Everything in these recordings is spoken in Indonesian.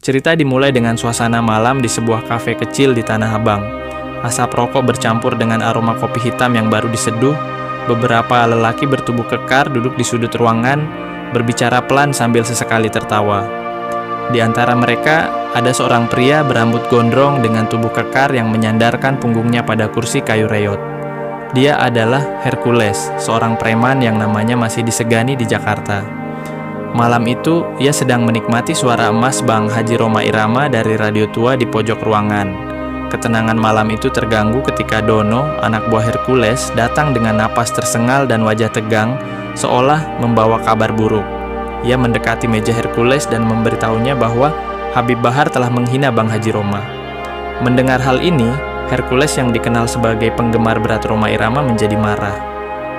Cerita dimulai dengan suasana malam di sebuah kafe kecil di Tanah Abang. Asap rokok bercampur dengan aroma kopi hitam yang baru diseduh. Beberapa lelaki bertubuh kekar duduk di sudut ruangan, berbicara pelan sambil sesekali tertawa. Di antara mereka, ada seorang pria berambut gondrong dengan tubuh kekar yang menyandarkan punggungnya pada kursi kayu reyot. Dia adalah Hercules, seorang preman yang namanya masih disegani di Jakarta. Malam itu, ia sedang menikmati suara emas Bang Haji Rhoma Irama dari radio tua di pojok ruangan. Ketenangan malam itu terganggu ketika Dono, anak buah Hercules, datang dengan napas tersengal dan wajah tegang, seolah membawa kabar buruk. Ia mendekati meja Hercules dan memberitahunya bahwa Habib Bahar telah menghina Bang Haji Rhoma. Mendengar hal ini, Hercules yang dikenal sebagai penggemar berat Rhoma Irama menjadi marah.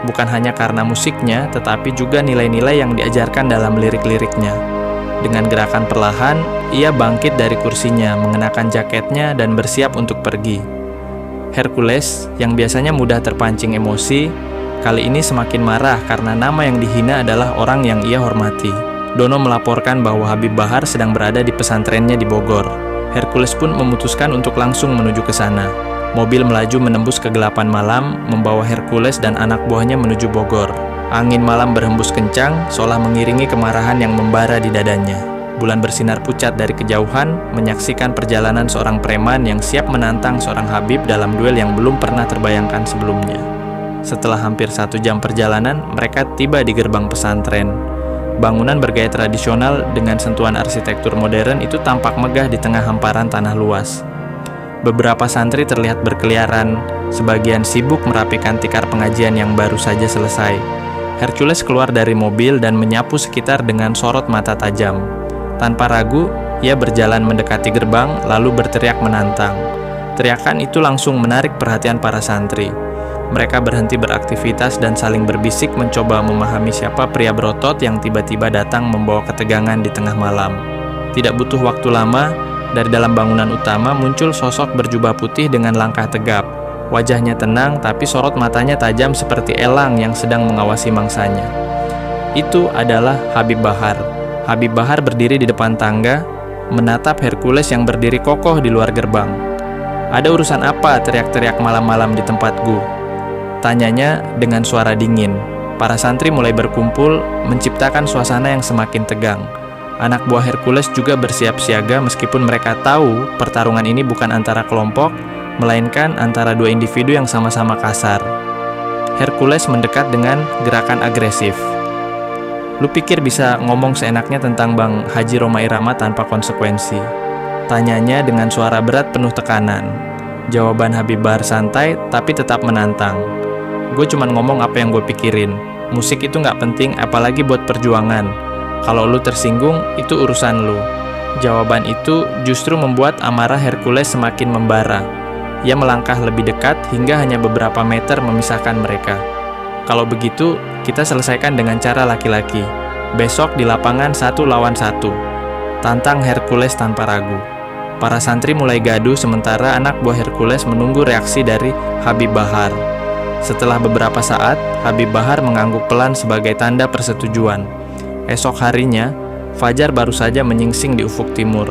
Bukan hanya karena musiknya, tetapi juga nilai-nilai yang diajarkan dalam lirik-liriknya. Dengan gerakan perlahan, ia bangkit dari kursinya, mengenakan jaketnya, dan bersiap untuk pergi. Hercules, yang biasanya mudah terpancing emosi, kali ini semakin marah karena nama yang dihina adalah orang yang ia hormati. Dono melaporkan bahwa Habib Bahar sedang berada di pesantrennya di Bogor. Hercules pun memutuskan untuk langsung menuju ke sana. Mobil melaju menembus kegelapan malam, membawa Hercules dan anak buahnya menuju Bogor. Angin malam berhembus kencang, seolah mengiringi kemarahan yang membara di dadanya. Bulan bersinar pucat dari kejauhan, menyaksikan perjalanan seorang preman yang siap menantang seorang Habib dalam duel yang belum pernah terbayangkan sebelumnya. Setelah hampir 1 jam perjalanan, mereka tiba di gerbang pesantren. Bangunan bergaya tradisional dengan sentuhan arsitektur modern itu tampak megah di tengah hamparan tanah luas. Beberapa santri terlihat berkeliaran, sebagian sibuk merapikan tikar pengajian yang baru saja selesai. Hercules keluar dari mobil dan menyapu sekitar dengan sorot mata tajam. Tanpa ragu, ia berjalan mendekati gerbang lalu berteriak menantang. Teriakan itu langsung menarik perhatian para santri. Mereka berhenti beraktivitas dan saling berbisik mencoba memahami siapa pria berotot yang tiba-tiba datang membawa ketegangan di tengah malam. Tidak butuh waktu lama, dari dalam bangunan utama muncul sosok berjubah putih dengan langkah tegap. Wajahnya tenang, tapi sorot matanya tajam seperti elang yang sedang mengawasi mangsanya. Itu adalah Habib Bahar. Habib Bahar berdiri di depan tangga, menatap Hercules yang berdiri kokoh di luar gerbang. "Ada urusan apa teriak-teriak malam-malam di tempatku?" tanyanya dengan suara dingin. Para santri mulai berkumpul, menciptakan suasana yang semakin tegang. Anak buah Hercules juga bersiap siaga meskipun mereka tahu pertarungan ini bukan antara kelompok, melainkan antara 2 individu yang sama-sama kasar. Hercules mendekat dengan gerakan agresif. "Lu pikir bisa ngomong seenaknya tentang Bang Haji Rhoma Irama tanpa konsekuensi?" tanyanya dengan suara berat penuh tekanan. Jawaban Habib Bahar santai tapi tetap menantang. "Gue cuman ngomong apa yang gue pikirin. Musik itu gak penting apalagi buat perjuangan. Kalau lu tersinggung, itu urusan lu." Jawaban itu justru membuat amarah Hercules semakin membara. Ia melangkah lebih dekat hingga hanya beberapa meter memisahkan mereka. "Kalau begitu, kita selesaikan dengan cara laki-laki. Besok di lapangan 1 lawan 1. Tantang Hercules tanpa ragu. Para santri mulai gaduh sementara anak buah Hercules menunggu reaksi dari Habib Bahar. Setelah beberapa saat, Habib Bahar mengangguk pelan sebagai tanda persetujuan. Esok harinya, fajar baru saja menyingsing di ufuk timur,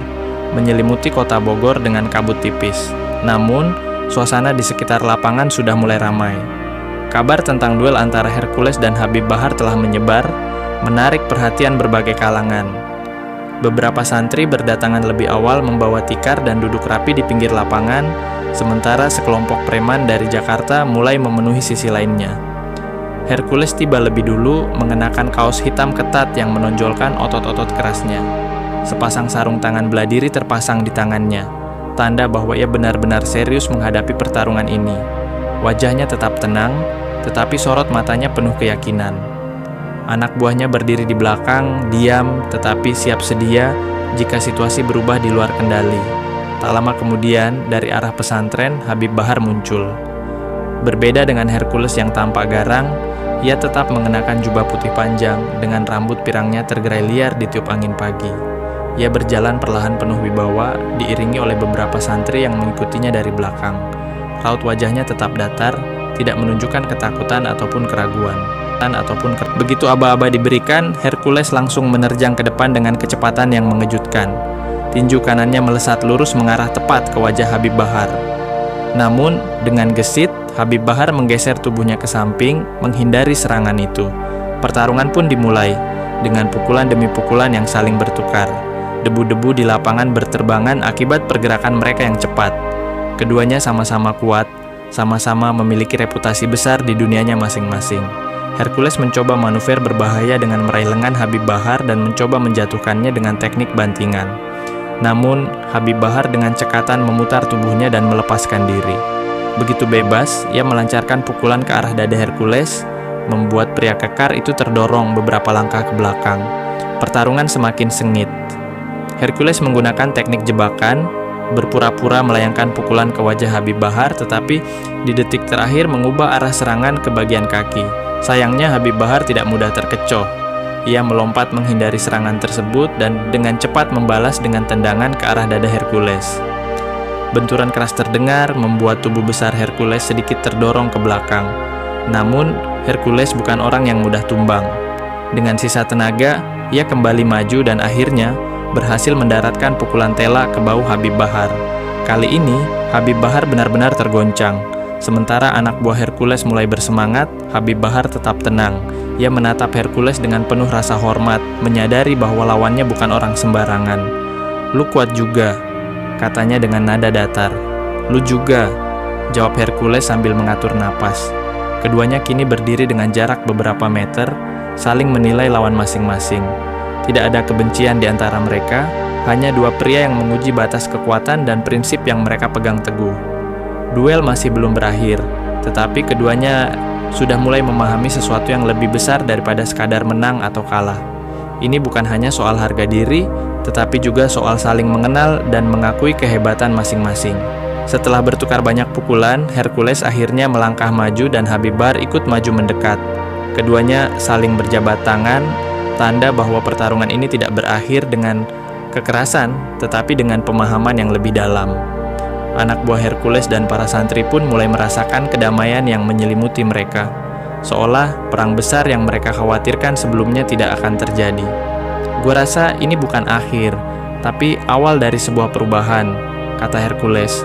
menyelimuti kota Bogor dengan kabut tipis. Namun, suasana di sekitar lapangan sudah mulai ramai. Kabar tentang duel antara Hercules dan Habib Bahar telah menyebar, menarik perhatian berbagai kalangan. Beberapa santri berdatangan lebih awal membawa tikar dan duduk rapi di pinggir lapangan, sementara sekelompok preman dari Jakarta mulai memenuhi sisi lainnya. Hercules tiba lebih dulu mengenakan kaos hitam ketat yang menonjolkan otot-otot kerasnya. Sepasang sarung tangan beladiri terpasang di tangannya, tanda bahwa ia benar-benar serius menghadapi pertarungan ini. Wajahnya tetap tenang, tetapi sorot matanya penuh keyakinan. Anak buahnya berdiri di belakang, diam tetapi siap sedia jika situasi berubah di luar kendali. Tak lama kemudian, dari arah pesantren, Habib Bahar muncul. Berbeda dengan Hercules yang tampak garang, ia tetap mengenakan jubah putih panjang dengan rambut pirangnya tergerai liar ditiup angin pagi. Ia berjalan perlahan penuh wibawa, diiringi oleh beberapa santri yang mengikutinya dari belakang. Raut wajahnya tetap datar, tidak menunjukkan ketakutan ataupun keraguan. Begitu aba-aba diberikan, Hercules langsung menerjang ke depan dengan kecepatan yang mengejutkan. Tinju kanannya melesat lurus mengarah tepat ke wajah Habib Bahar. Namun, dengan gesit, Habib Bahar menggeser tubuhnya ke samping, menghindari serangan itu. Pertarungan pun dimulai, dengan pukulan demi pukulan yang saling bertukar. Debu-debu di lapangan berterbangan akibat pergerakan mereka yang cepat. Keduanya sama-sama kuat, sama-sama memiliki reputasi besar di dunianya masing-masing. Hercules mencoba manuver berbahaya dengan meraih lengan Habib Bahar dan mencoba menjatuhkannya dengan teknik bantingan. Namun, Habib Bahar dengan cekatan memutar tubuhnya dan melepaskan diri. Begitu bebas, ia melancarkan pukulan ke arah dada Hercules, membuat pria kekar itu terdorong beberapa langkah ke belakang. Pertarungan semakin sengit. Hercules menggunakan teknik jebakan, berpura-pura melayangkan pukulan ke wajah Habib Bahar, tetapi di detik terakhir mengubah arah serangan ke bagian kaki. Sayangnya Habib Bahar tidak mudah terkecoh. Ia melompat menghindari serangan tersebut dan dengan cepat membalas dengan tendangan ke arah dada Hercules. Benturan keras terdengar membuat tubuh besar Hercules sedikit terdorong ke belakang. Namun, Hercules bukan orang yang mudah tumbang. Dengan sisa tenaga, ia kembali maju dan akhirnya berhasil mendaratkan pukulan tela ke bahu Habib Bahar. Kali ini, Habib Bahar benar-benar tergoncang. Sementara anak buah Hercules mulai bersemangat, Habib Bahar tetap tenang. Ia menatap Hercules dengan penuh rasa hormat, menyadari bahwa lawannya bukan orang sembarangan. "Lu kuat juga," katanya dengan nada datar. "Lu juga," jawab Hercules sambil mengatur napas. Keduanya kini berdiri dengan jarak beberapa meter, saling menilai lawan masing-masing. Tidak ada kebencian di antara mereka, hanya dua pria yang menguji batas kekuatan dan prinsip yang mereka pegang teguh. Duel masih belum berakhir, tetapi keduanya sudah mulai memahami sesuatu yang lebih besar daripada sekadar menang atau kalah. Ini bukan hanya soal harga diri, tetapi juga soal saling mengenal dan mengakui kehebatan masing-masing. Setelah bertukar banyak pukulan, Hercules akhirnya melangkah maju dan Habib Bahar ikut maju mendekat. Keduanya saling berjabat tangan, tanda bahwa pertarungan ini tidak berakhir dengan kekerasan, tetapi dengan pemahaman yang lebih dalam. Anak buah Hercules dan para santri pun mulai merasakan kedamaian yang menyelimuti mereka, seolah perang besar yang mereka khawatirkan sebelumnya tidak akan terjadi. "Gua rasa ini bukan akhir, tapi awal dari sebuah perubahan," kata Hercules.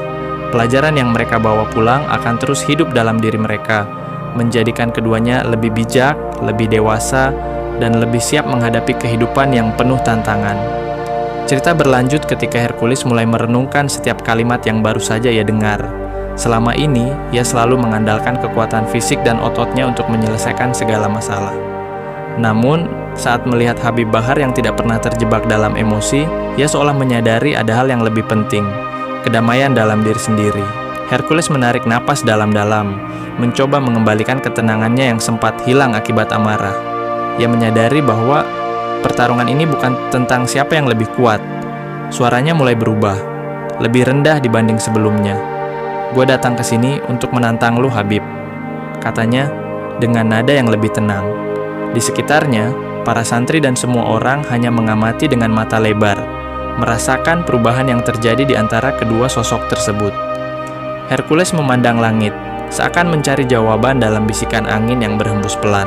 "Pelajaran yang mereka bawa pulang akan terus hidup dalam diri mereka, menjadikan keduanya lebih bijak, lebih dewasa, dan lebih siap menghadapi kehidupan yang penuh tantangan." Cerita berlanjut ketika Hercules mulai merenungkan setiap kalimat yang baru saja ia dengar. Selama ini, ia selalu mengandalkan kekuatan fisik dan ototnya untuk menyelesaikan segala masalah. Namun, saat melihat Habib Bahar yang tidak pernah terjebak dalam emosi, ia seolah menyadari ada hal yang lebih penting, kedamaian dalam diri sendiri. Hercules menarik napas dalam-dalam, mencoba mengembalikan ketenangannya yang sempat hilang akibat amarah. Ia menyadari bahwa pertarungan ini bukan tentang siapa yang lebih kuat. Suaranya mulai berubah, lebih rendah dibanding sebelumnya. "Gue datang ke sini untuk menantang lu, Habib," katanya dengan nada yang lebih tenang. Di sekitarnya, para santri dan semua orang hanya mengamati dengan mata lebar, merasakan perubahan yang terjadi di antara kedua sosok tersebut. Hercules memandang langit, seakan mencari jawaban dalam bisikan angin yang berhembus pelan.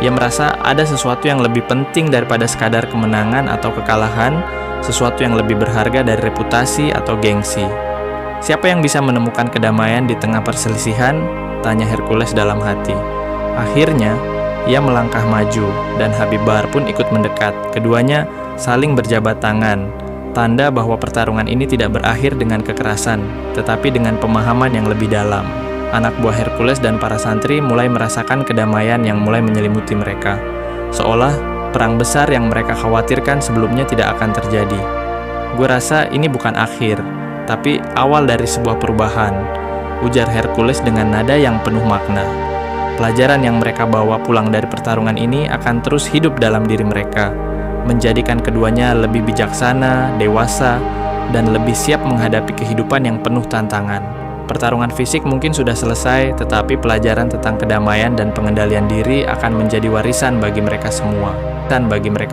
Ia merasa ada sesuatu yang lebih penting daripada sekadar kemenangan atau kekalahan, sesuatu yang lebih berharga dari reputasi atau gengsi. "Siapa yang bisa menemukan kedamaian di tengah perselisihan?" tanya Hercules dalam hati. Akhirnya, ia melangkah maju, dan Habib Bahar pun ikut mendekat. Keduanya saling berjabat tangan, tanda bahwa pertarungan ini tidak berakhir dengan kekerasan, tetapi dengan pemahaman yang lebih dalam. Anak buah Hercules dan para santri mulai merasakan kedamaian yang mulai menyelimuti mereka, seolah perang besar yang mereka khawatirkan sebelumnya tidak akan terjadi. "Gue rasa ini bukan akhir, tapi awal dari sebuah perubahan," ujar Hercules dengan nada yang penuh makna. Pelajaran yang mereka bawa pulang dari pertarungan ini akan terus hidup dalam diri mereka, menjadikan keduanya lebih bijaksana, dewasa, dan lebih siap menghadapi kehidupan yang penuh tantangan. Pertarungan fisik mungkin sudah selesai, tetapi pelajaran tentang kedamaian dan pengendalian diri akan menjadi warisan bagi mereka semua.